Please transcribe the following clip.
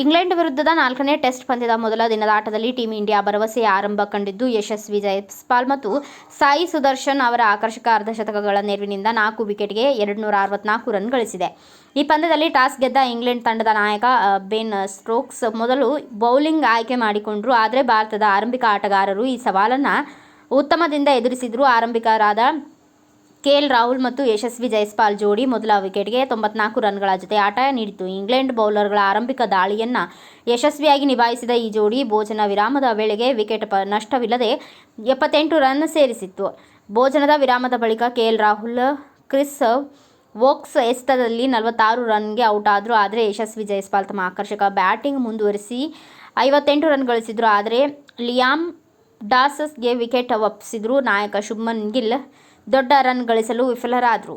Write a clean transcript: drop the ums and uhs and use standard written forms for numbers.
England ವಿರುದ್ಧದ 4ನೇ test ಪಂದ್ಯದ ಮೊದಲ ದಿನದ ಆಟದಲ್ಲಿ ಟೀಂ ಇಂಡಿಯಾ ಭರವಸೆಯ ಆರಂಭ ಕಂಡಿದ್ದು ಯಶಸ್ವಿ ಜೈಸ್ವಾಲ್ ಮತ್ತು ಸಾಯಿ ಸುದರ್ಶನ್ ಅವರ ಆಕರ್ಷಕ ಅರ್ಧಶತಕಗಳ ನೆರವಿನಿಂದ 4 ವಿಕೆಟ್ಗೆ 264 ರನ್ ಗಳಿಸಿದೆ. ಈ ಪಂದ್ಯದಲ್ಲಿ ಟಾಸ್ ಗೆದ್ದ ಇಂಗ್ಲೆಂಡ್ ತಂಡದ ನಾಯಕ ಬೆನ್ ಸ್ಟೋಕ್ಸ್ ಮೊದಲು ಬೌಲಿಂಗ್ ಆಯ್ಕೆ ಮಾಡಿಕೊಂಡರು. ಆದರೆ ಭಾರತದ ಆರಂಭಿಕ ಆಟಗಾರರು ಈ ಸವಾಲನ್ನು ಉತ್ತಮದಿಂದ ಎದುರಿಸಿದರು. ಆರಂಭಿಕರಾದ ಕೆಎಲ್ ರಾಹುಲ್ ಮತ್ತು ಯಶಸ್ವಿ ಜೈಸ್ವಾಲ್ ಜೋಡಿ ಮೊದಲ ವಿಕೆಟ್ಗೆ 94 ರನ್ಗಳ ಜೊತೆ ಆಟ ನೀಡಿತು. ಇಂಗ್ಲೆಂಡ್ ಬೌಲರ್ಗಳ ಆರಂಭಿಕ ದಾಳಿಯನ್ನು ಯಶಸ್ವಿಯಾಗಿ ನಿಭಾಯಿಸಿದ ಈ ಜೋಡಿ ಭೋಜನ ವಿರಾಮದ ವೇಳೆಗೆ ವಿಕೆಟ್ ನಷ್ಟವಿಲ್ಲದೆ 78 ರನ್ ಸೇರಿಸಿತ್ತು. ಭೋಜನದ ವಿರಾಮದ ಬಳಿಕ ಕೆಎಲ್ ರಾಹುಲ್ ಕ್ರಿಸ್ ವೋಕ್ಸ್ ಎಸೆತದಲ್ಲಿ 46 ರನ್ಗೆ ಔಟ್ ಆದರು. ಆದರೆ ಯಶಸ್ವಿ ಜೈಸ್ವಾಲ್ ತಮ್ಮ ಆಕರ್ಷಕ ಬ್ಯಾಟಿಂಗ್ ಮುಂದುವರಿಸಿ 58 ರನ್ ಗಳಿಸಿದರು. ಆದರೆ ಲಿಯಾಮ್ ಡಾಸಸ್ಗೆ ವಿಕೆಟ್ ಒಪ್ಪಿಸಿದರು. ನಾಯಕ ಶುಭ್ಮನ್ ಗಿಲ್ ದೊಡ್ಡ ರನ್ ಗಳಿಸಲು ವಿಫಲರಾದರು.